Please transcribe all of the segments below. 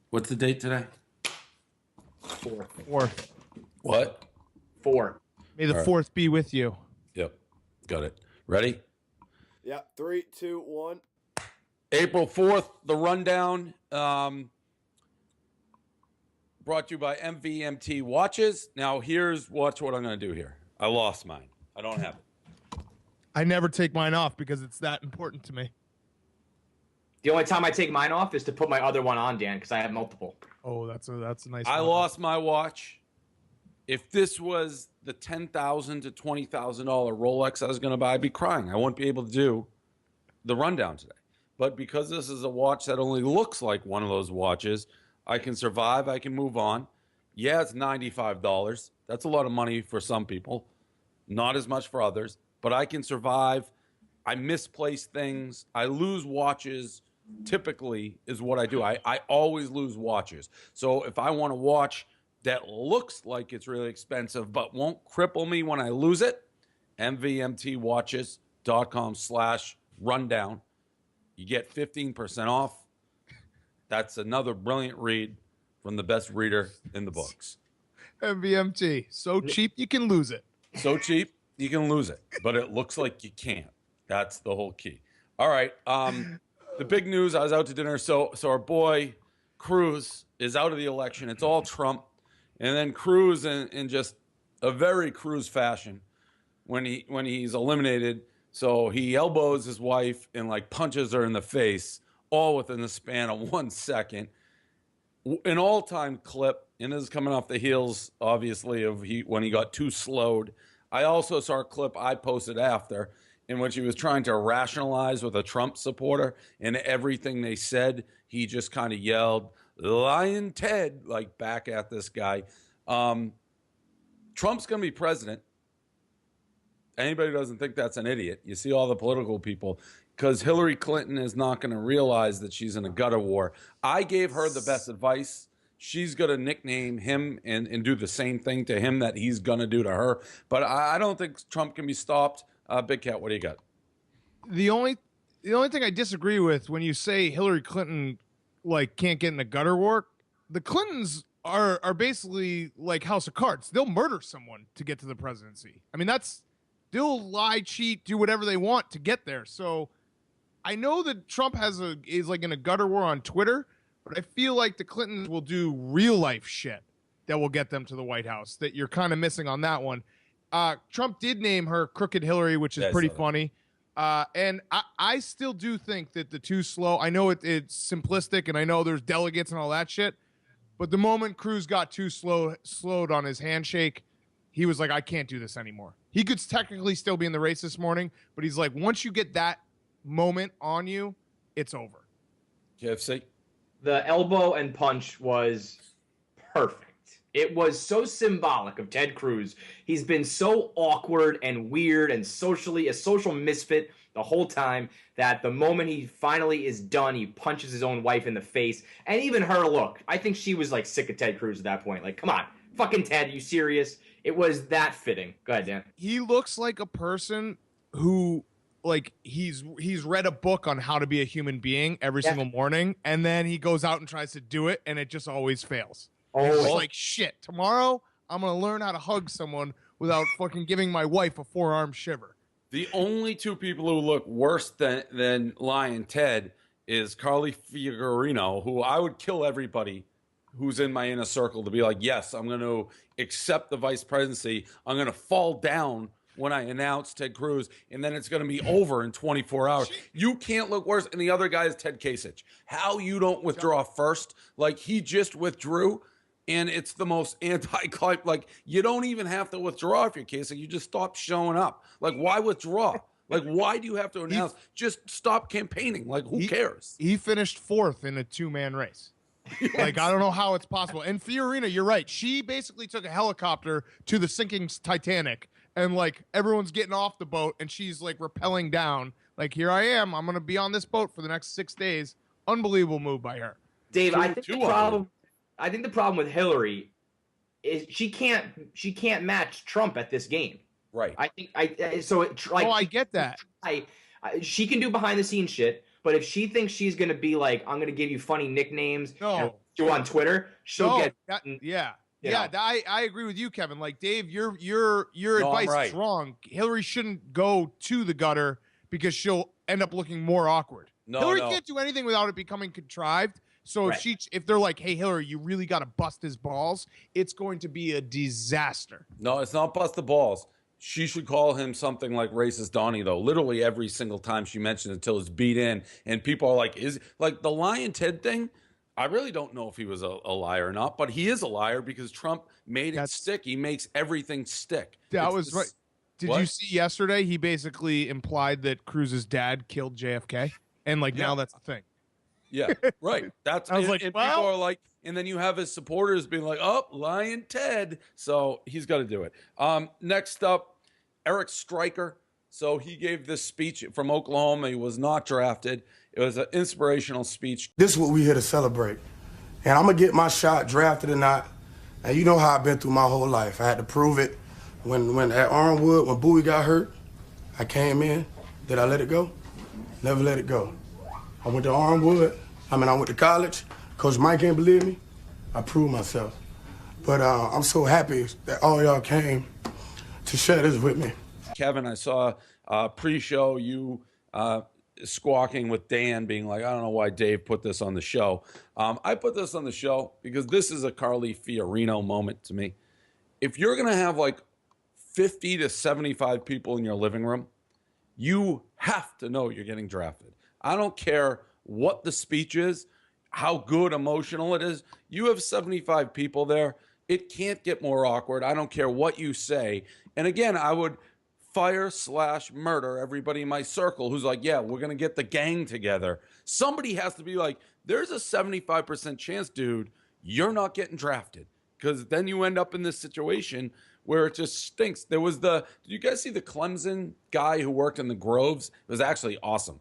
What's the date today? Fourth. What? 4. May the All right. fourth be with you. Yep. Got it. Ready? Yeah, 3, 2, 1. April 4th, the rundown. Brought to you by MVMT watches. Now, watch what I'm going to do here. I lost mine. I don't have it. I never take mine off because it's that important to me. The only time I take mine off is to put my other one on, Dan, because I have multiple. Oh, that's a nice. I one. lost my watch. If this was the $10,000 to $20,000 Rolex I was going to buy, I'd be crying. I wouldn't be able to do the rundown today. But because this is a watch that only looks like one of those watches, I can survive. I can move on. Yeah, it's $95. That's a lot of money for some people. Not as much for others. But I can survive. I misplace things. I lose watches. Typically is what I do. I always lose watches. So if I want a watch that looks like it's really expensive but won't cripple me when I lose it, mvmtwatches.com/rundown. You get 15% off. That's another brilliant read from the best reader in the books. MVMT. So cheap you can lose it. So cheap, you can lose it. But it looks like you can't. That's the whole key. All right. The big news, I was out to dinner. So our boy Cruz is out of the election. It's all Trump. And then Cruz in just a very Cruz fashion when he's eliminated. So he elbows his wife and like punches her in the face, all within the span of 1 second. An all-time clip, and this is coming off the heels, obviously, of when he got too slowed. I also saw a clip I posted after in which he was trying to rationalize with a Trump supporter, and everything they said, he just kind of yelled, "Lying Ted," like back at this guy. Trump's going to be president. Anybody who doesn't think that's an idiot. You see all the political people, because Hillary Clinton is not going to realize that she's in a gutter war. I gave her the best advice. She's going to nickname him and do the same thing to him that he's going to do to her. But I don't think Trump can be stopped. Big Cat, what do you got? The only thing I disagree with when you say Hillary Clinton can't get in a gutter war, the Clintons are basically like House of Cards. They'll murder someone to get to the presidency. I mean, they'll lie, cheat, do whatever they want to get there. So I know that Trump is like in a gutter war on Twitter, but I feel like the Clintons will do real life shit that will get them to the White House that you're kind of missing on that one. Trump did name her Crooked Hillary, which is pretty funny. And I still do think that the too slow, I know it's simplistic and I know there's delegates and all that shit, but the moment Cruz got too slowed on his handshake, he was like, I can't do this anymore. He could technically still be in the race this morning, but he's like, once you get that moment on you, it's over. KFC? The elbow and punch was perfect. It was so symbolic of Ted Cruz. He's been so awkward and weird and a social misfit the whole time that the moment he finally is done, he punches his own wife in the face. And even her, look, I think she was like sick of Ted Cruz at that point. Like, come on, fucking Ted, you serious? It was that fitting. Go ahead, Dan. He looks like a person who he's read a book on how to be a human being every single morning, and then he goes out and tries to do it, and it just always fails. He's like, shit, tomorrow I'm going to learn how to hug someone without fucking giving my wife a forearm shiver. The only two people who look worse than Lion Ted is Carly Fiorina, who I would kill everybody who's in my inner circle to be like, yes, I'm going to accept the vice presidency. I'm going to fall down when I announce Ted Cruz, and then it's going to be over in 24 hours. You can't look worse. And the other guy is Ted Kasich. How you don't withdraw first? Like, he just withdrew, and it's the most anti-client. Like, you don't even have to withdraw if you're Kasich. You just stop showing up. Like, why withdraw? Like, why do you have to announce? Just stop campaigning. Like, who cares? He finished fourth in a two-man race. Like, I don't know how it's possible. And Fiorina, you're right. She basically took a helicopter to the sinking Titanic, and like everyone's getting off the boat, and she's like rappelling down. Like, here I am. I'm gonna be on this boat for the next 6 days. Unbelievable move by her. Dave, I think the problem with Hillary is she can't match Trump at this game. Right. I get that. She can do behind the scenes shit, but if she thinks she's gonna be like, I'm gonna give you funny nicknames, you on Twitter, she'll get. I agree with you, Kevin. Like, Dave, your No, I'm advice right. is wrong. Hillary shouldn't go to the gutter because she'll end up looking more awkward. Hillary can't do anything without it becoming contrived. So if they're like, hey, Hillary, you really got to bust his balls, it's going to be a disaster. No, it's not bust the balls. She should call him something like racist Donnie, though. Literally every single time she mentions it until it's beat in. And people are like, is like the Lion Ted thing? I really don't know if he was a liar or not, but he is a liar because Trump made it stick. He makes everything stick. That was right. Did you see yesterday? He basically implied that Cruz's dad killed JFK. And now that's the thing. Yeah, right. That's I was like, people are like, and then you have his supporters being like, "Oh, Lion Ted." So he's got to do it. Next up, Eric Stryker. So he gave this speech from Oklahoma. He was not drafted. It was an inspirational speech. This is what we here to celebrate, and I'm gonna get my shot, drafted or not. And you know how I've been through my whole life. I had to prove it. When at Armwood, when Bowie got hurt, I came in. Did I let it go? Never let it go. I went to Armwood. I went to college. Coach Mike ain't believe me. I proved myself. But I'm so happy that all y'all came to share this with me. Kevin, I saw pre-show you squawking with Dan, being like, I don't know why Dave put this on the show. I put this on the show because this is a Carly Fiorino moment to me. If you're going to have 50 to 75 people in your living room, you have to know you're getting drafted. I don't care what the speech is, how good emotional it is. You have 75 people there. It can't get more awkward. I don't care what you say. And again, I would fire/murder everybody in my circle who's like, yeah, we're going to get the gang together. Somebody has to be like, there's a 75% chance, dude, you're not getting drafted. Because then you end up in this situation where it just stinks. Did you guys see the Clemson guy who worked in the Groves? It was actually awesome.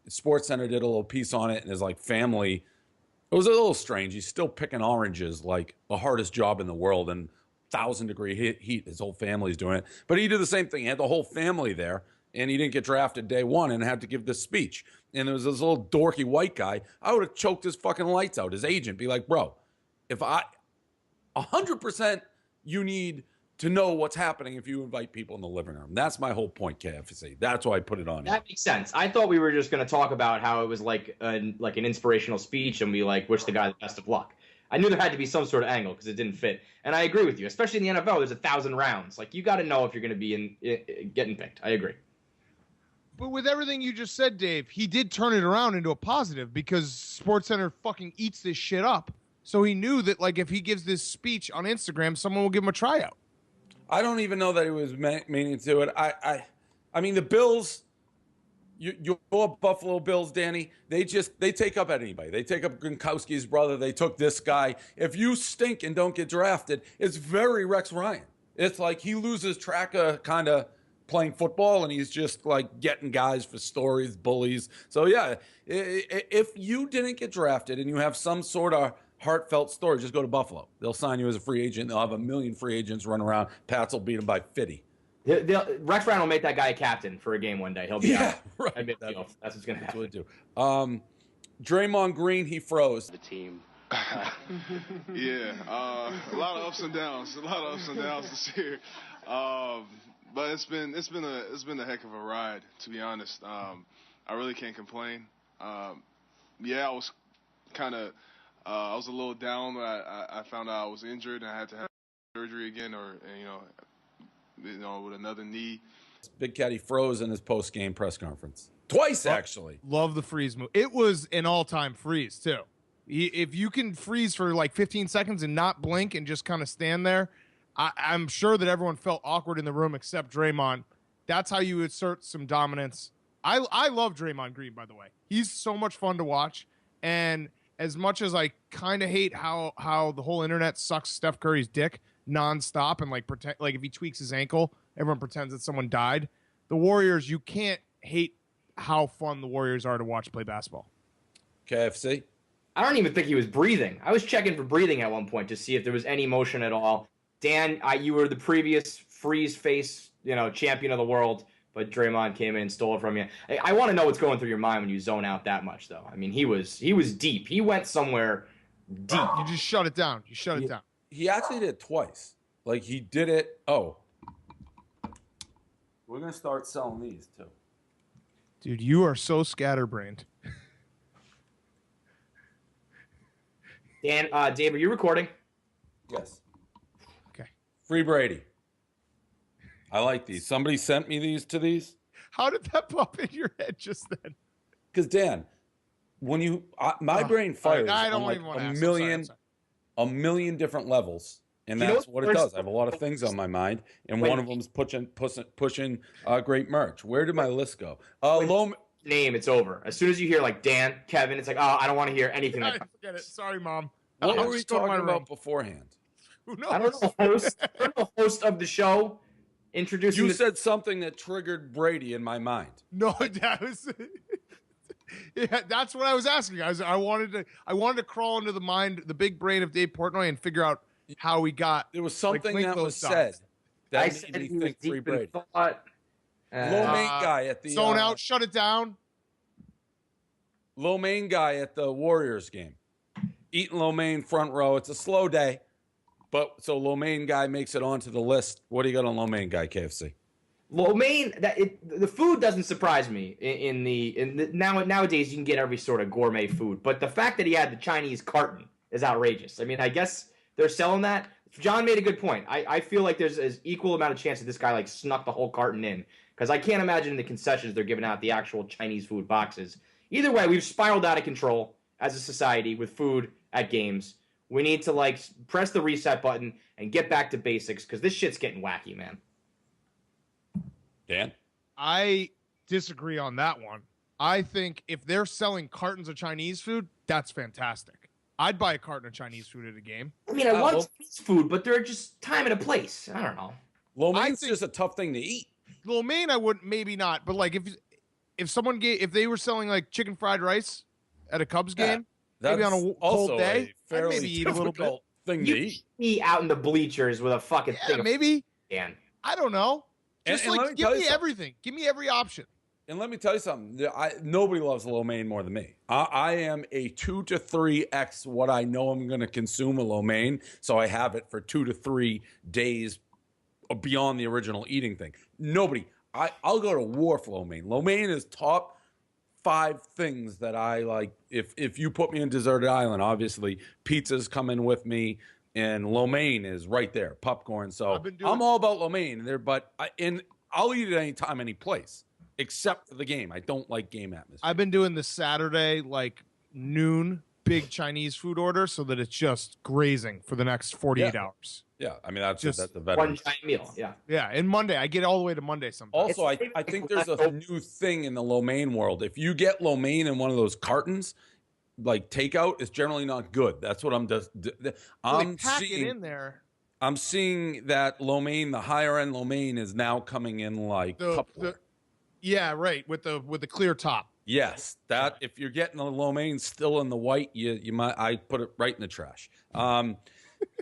Sports Center did a little piece on it, and his family. It was a little strange. He's still picking oranges, like the hardest job in the world, and 1,000-degree heat. His whole family's doing it, but he did the same thing. He had the whole family there, and he didn't get drafted day one, and had to give this speech. And there was this little dorky white guy. I would have choked his fucking lights out. His agent be like, bro, if 100%, you need to know what's happening if you invite people in the living room. That's my whole point, KFC. That's why I put it on. That makes sense. I thought we were just going to talk about how it was like an inspirational speech and we wish the guy the best of luck. I knew there had to be some sort of angle because it didn't fit. And I agree with you, especially in the NFL. There's 1,000 rounds. You got to know if you're going to be getting picked. I agree. But with everything you just said, Dave, he did turn it around into a positive because SportsCenter fucking eats this shit up. So he knew that if he gives this speech on Instagram, someone will give him a tryout. I don't even know that he was meaning to it. I mean, the Bills, your Buffalo Bills, Danny, they take up anybody. They take up Gronkowski's brother. They took this guy. If you stink and don't get drafted, it's very Rex Ryan. It's like he loses track of kind of playing football, and he's just getting guys for stories, bullies. So yeah, if you didn't get drafted and you have some sort of heartfelt story, just go to Buffalo. They'll sign you as a free agent. They'll have 1 million free agents run around. Pats will beat them by 50. Rex Ryan will make that guy a captain for a game one day. He'll be out. Right. That's what's going to happen. That's what they do. Draymond Green, he froze. The team. Yeah, a lot of ups and downs. This year. But it's been a heck of a ride, to be honest. I really can't complain. Yeah, I was kind of. I was a little down when I found out I was injured and I had to have surgery again, or with another knee. Big Cat, he froze in his post-game press conference twice, actually. Love the freeze move. It was an all-time freeze too. If you can freeze for 15 seconds and not blink and just kind of stand there, I'm sure that everyone felt awkward in the room except Draymond. That's how you assert some dominance. I love Draymond Green, by the way. He's so much fun to watch, and as much as I kind of hate how the whole internet sucks Steph Curry's dick nonstop and pretend if he tweaks his ankle, everyone pretends that someone died. The Warriors, you can't hate how fun the Warriors are to watch play basketball. KFC? I don't even think he was breathing. I was checking for breathing at one point to see if there was any motion at all. Dan, you were the previous freeze face, champion of the world, but Draymond came in and stole it from you. I want to know what's going through your mind when you zone out that much, though. I mean, he was deep. He went somewhere deep. You just shut it down. You shut it down. He actually did it twice. Like he did it. Oh, we're gonna start selling these too. Dude, you are so scatterbrained. Dan, Dave, are you recording? Yes. Okay. Free Brady. I like these. Somebody sent me these. How did that pop in your head just then? Because Dan, when you my brain fires I don't on like even want to a ask. million different levels, and You know that's what what it does. I have a lot of things on my mind, and one of them is pushing great merch. Where did my list go? Name, it's over. As soon as you hear like Dan, Kevin, it's like, oh, I don't want to hear anything. Forget it. Sorry, Mom. What I'll were we just go to my talking room. about beforehand? Who knows? I don't know. Host of the show introducing. You said something that triggered Brady in my mind. No, that was. Yeah, that's what I was asking. I wanted to crawl into the big brain of Dave Portnoy and figure out how he got. There was something link that those was dots. said that I made said me he was think Free deep in Brady. thought. Low main guy at the Zone out, shut it down. Low main guy at the Warriors game. Eating lo mein front row. It's a slow day, but so lo mein guy makes it onto the list. What do you got on lo mein guy, KFC? Lo mein, the food doesn't surprise me. Nowadays you can get every sort of gourmet food, but the fact that he had the Chinese carton is outrageous. I mean, I guess they're selling that. John made a good point. I feel like there's an equal amount of chance that this guy like snuck the whole carton in, because I can't imagine the concessions they're giving out the actual Chinese food boxes. Either way, we've spiraled out of control as a society with food at games. We need to like press the reset button and get back to basics, because this shit's getting wacky, man. Dan? I disagree on that one. I think if they're selling cartons of Chinese food, that's fantastic. I'd buy a carton of Chinese food at a game. I mean, I love Chinese food, but they're just time and a place. I don't know. Lo mein's just a tough thing to eat. Lo mein, I wouldn't, maybe not, but like if they were selling like chicken fried rice at a Cubs game, maybe on a cold day, I'd maybe eat a little bit. Thing to eat. Me out in the bleachers with a fucking thing of maybe. Dan. I don't know. Just And let like me give tell me you something. everything. Give me every option. And let me tell you something. Nobody loves lo mein more than me. I am a 2 to 3x what I know I'm going to consume a lo mein, so I have it for 2 to 3 days beyond the original eating thing. Nobody. I'll go to war for lo mein. Lo mein is top 5 things that I like. If you put me in deserted island, obviously pizza's coming with me, and lo mein is right there, popcorn. So I'm all about lo mein there, but I'll eat it anytime, any place, except for the game. I don't like game atmosphere. I've been doing the Saturday like noon big Chinese food order so that it's just grazing for the next 48 hours. Yeah, I mean that's the One veteran. giant meal. Yeah. Yeah, and Monday I get all the way to Monday sometimes. Also, I think there's a new thing in the lo mein world. If you get lo mein in one of those cartons, like takeout, it's generally not good. That's what I'm just. I'm pack seeing it in there. I'm seeing that lo mein, the higher end lo mein, is now coming in like Tupperware. Yeah, right, with the clear top. Yes, that if you're getting the lo mein still in the white, you might. I put it right in the trash.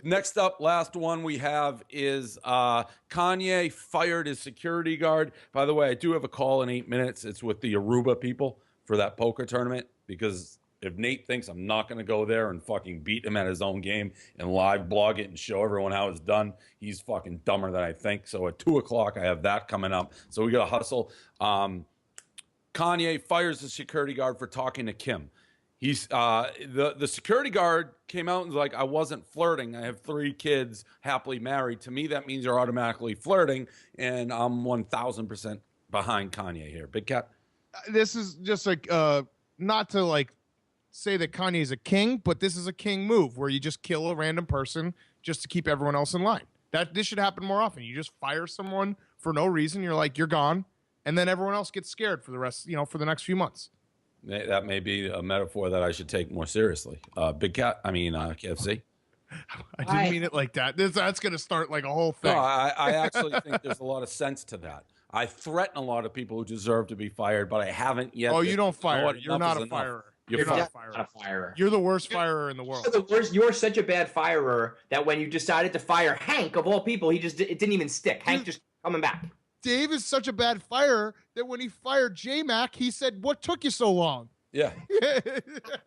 Next up, last one we have is Kanye fired his security guard. By the way, I do have a call in 8 minutes. It's with the Aruba people for that poker tournament, because if Nate thinks I'm not going to go there and fucking beat him at his own game and live blog it and show everyone how it's done, he's fucking dumber than I think. So at 2 o'clock, I have that coming up. So we got to hustle. Kanye fires the security guard for talking to Kim. He's the security guard came out and was like, I wasn't flirting. I have 3 kids, happily married. To me, that means you're automatically flirting, and I'm 1,000% behind Kanye here. Big Cat? This is just like not to like say that Kanye's a king, but this is a king move where you just kill a random person just to keep everyone else in line. This should happen more often. You just fire someone for no reason. You're like, you're gone, and then everyone else gets scared for the rest, for the next few months. That may be a metaphor that I should take more seriously. Big Cat, KFC. I didn't mean it like that. That's going to start like a whole thing. No, I actually think there's a lot of sense to that. I threaten a lot of people who deserve to be fired, but I haven't yet. Oh, you don't fire. You're not a firer. You're not fired. a firer. You're the worst firer in the world. You're the worst. You're such a bad firer that when you decided to fire Hank, of all people, it didn't even stick. Hank just coming back. Dave is such a bad firer that when he fired J-Mac, he said, "What took you so long?" Yeah.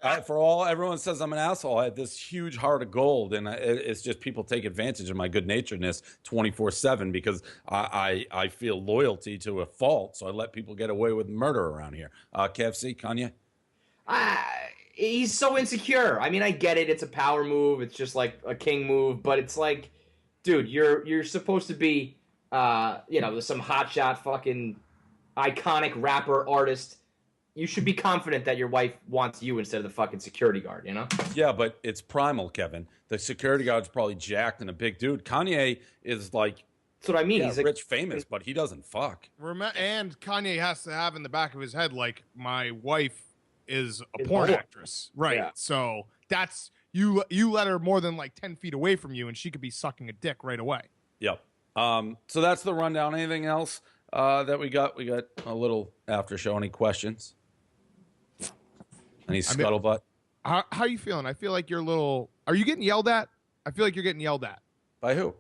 Everyone says I'm an asshole. I had this huge heart of gold, and it's just people take advantage of my good naturedness 24/7 because I feel loyalty to a fault, so I let people get away with murder around here. KFC, Kanye. He's so insecure. I mean, I get it. It's a power move. It's just like a king move, but it's like, dude, you're supposed to be, some hotshot fucking iconic rapper artist. You should be confident that your wife wants you instead of the fucking security guard, you know? Yeah, but it's primal, Kevin. The security guard's probably jacked and a big dude. Kanye is like, that's what I mean. Yeah, he's rich, famous, but he doesn't fuck. And Kanye has to have in the back of his head, like, my wife is a porn actress. Right. Yeah. So that's, you let her more than like 10 feet away from you and she could be sucking a dick right away. Yep. So that's the rundown. Anything else that we got? We got a little after show. Any questions? Any scuttlebutt? How are you feeling? I feel like you're a little. Are you getting yelled at? I feel like you're getting yelled at. By who?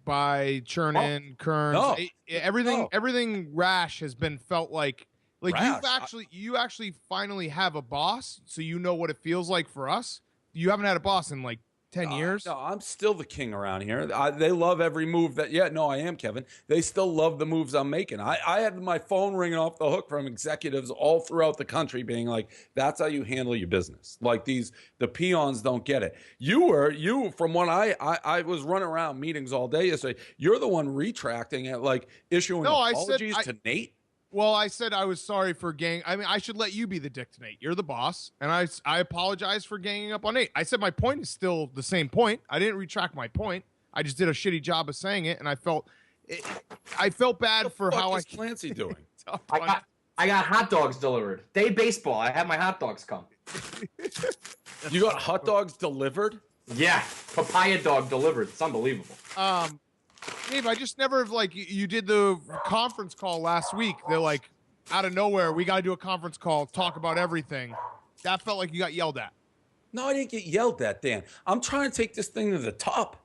By Chernin, Kearns. No. Everything Rash has been felt like Rash. you actually finally have a boss, so you know what it feels like for us. You haven't had a boss in like 10 years. No, I'm still the king around here. They love every move that. Yeah, no, I am, Kevin. They still love the moves I'm making. I had my phone ringing off the hook from executives all throughout the country being like, "That's how you handle your business." Like the peons don't get it. You from what I was running around meetings all day yesterday. You're the one retracting it, like issuing apologies to Nate. Well, I said I was sorry for gang. I mean, I should let you be the dick to Nate. You're the boss, and I apologize for ganging up on Nate. I said my point is still the same point. I didn't retract my point. I just did a shitty job of saying it, and I felt bad for how What is Clancy doing? I got hot dogs delivered. Day baseball. I had my hot dogs come. You got hot dogs delivered? Yeah, papaya dog delivered. It's unbelievable. Dave, I just never you did the conference call last week. They're like, out of nowhere, we got to do a conference call, talk about everything. That felt like you got yelled at. No, I didn't get yelled at, Dan. I'm trying to take this thing to the top.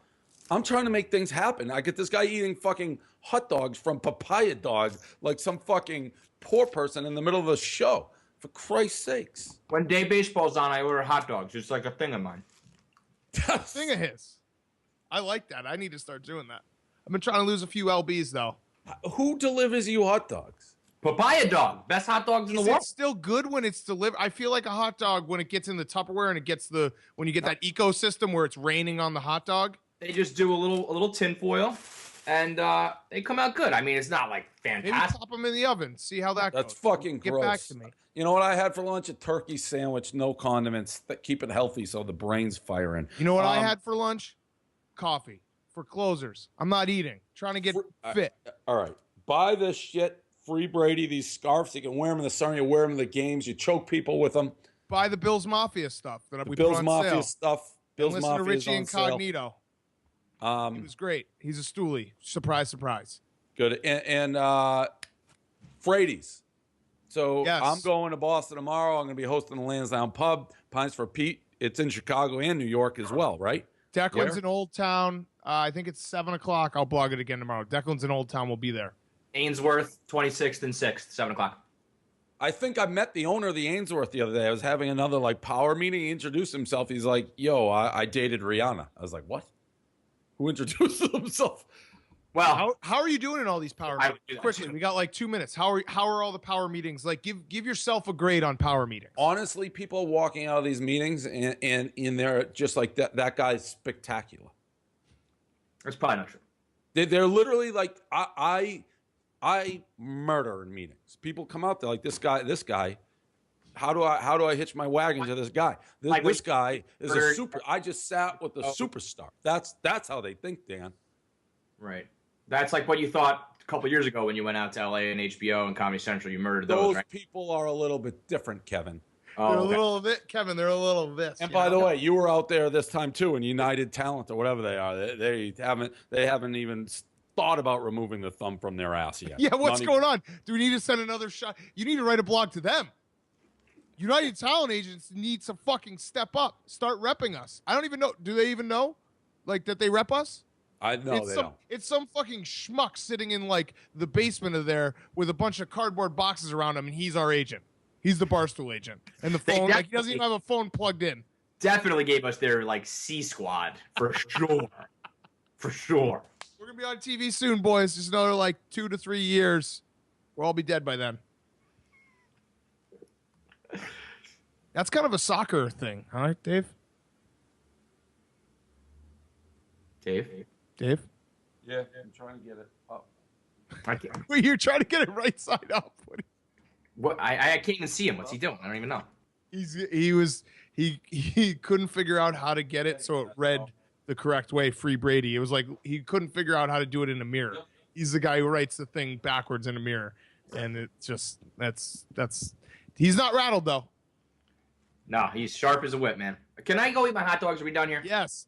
I'm trying to make things happen. I get this guy eating fucking hot dogs from Papaya Dog like some fucking poor person in the middle of a show. For Christ's sakes. When day baseball's on, I order hot dogs. It's like a thing of mine. Thing of his. I like that. I need to start doing that. I've been trying to lose a few LBs, though. Who delivers you hot dogs? Papaya Dog. Best hot dogs in the world. Is it still good when it's delivered? I feel like a hot dog when it gets in the Tupperware and it gets when you get that ecosystem where it's raining on the hot dog. They just do a little tinfoil, and they come out good. I mean, it's not like fantastic. Maybe pop them in the oven. See how that goes. That's fucking Get gross. back to me. You know what I had for lunch? A turkey sandwich, no condiments. Keep it healthy so the brain's firing. You know what I had for lunch? Coffee. For closers. I'm not eating. Trying to get fit. All right. Buy this shit. Free Brady, these scarves. You can wear them in the summer. You wear them in the games. You choke people with them. Buy the Bills Mafia stuff that we Bills put on Mafia sale. stuff. Bills Listen Mafia to Richie is on Incognito. Sale. He was great. He's a stoolie. Surprise, surprise. Good. And Frady's. So yes. I'm going to Boston tomorrow. I'm going to be hosting the Lansdowne Pub. Pints for Pete. It's in Chicago and New York as well, right? Declan's in Old Town. I think it's 7 o'clock. I'll blog it again tomorrow. Declan's in Old Town. We'll be there. Ainsworth, 26th and 6th, 7 o'clock. I think I met the owner of the Ainsworth the other day. I was having another power meeting. He introduced himself. He's like, "Yo, I dated Rihanna." I was like, "What? Who introduced himself?" Well, how are you doing in all these power meetings? Quickly, we got 2 minutes. How are all the power meetings? Give yourself a grade on power meetings. Honestly, people walking out of these meetings and in there just like that guy's spectacular. That's probably not true. They're literally like, I murder in meetings. People come out there like, this guy. How do I hitch my wagon to this guy? This guy is a super. I just sat with the superstar. That's how they think, Dan. Right. That's like what you thought a couple years ago when you went out to LA and HBO and Comedy Central. You murdered those. Those people are a little bit different, Kevin. They're a little bit, Kevin. They're a little bit. And by the way, you were out there this time too, in United Talent or whatever they are. They haven't even thought about removing the thumb from their ass yet. Yeah, what's going on? Do we need to send another shot? You need to write a blog to them. United Talent agents need to fucking step up. Start repping us. I don't even know. Do they even know, that they rep us? I know they don't. It's some fucking schmuck sitting in the basement of there with a bunch of cardboard boxes around him, and he's our agent. He's the Barstool agent, and the They phone like he doesn't definitely- even have a phone plugged in. Definitely gave us their like C squad for sure. For sure. We're gonna be on TV soon, boys. Just another like 2 to 3 years. We'll all be dead by then. That's kind of a soccer thing, huh, Dave? Dave? Dave? Yeah, I'm trying to get it up. I can't, Wait, you're trying to get it right side up. I can't even see him. What's he doing? I don't even know. He couldn't figure out how to get it so it read the correct way. Free Brady. It was like he couldn't figure out how to do it in a mirror. He's the guy who writes the thing backwards in a mirror, and it's just that's. He's not rattled though. No, he's sharp as a whip, man. Can I go eat my hot dogs? Are we done here? Yes.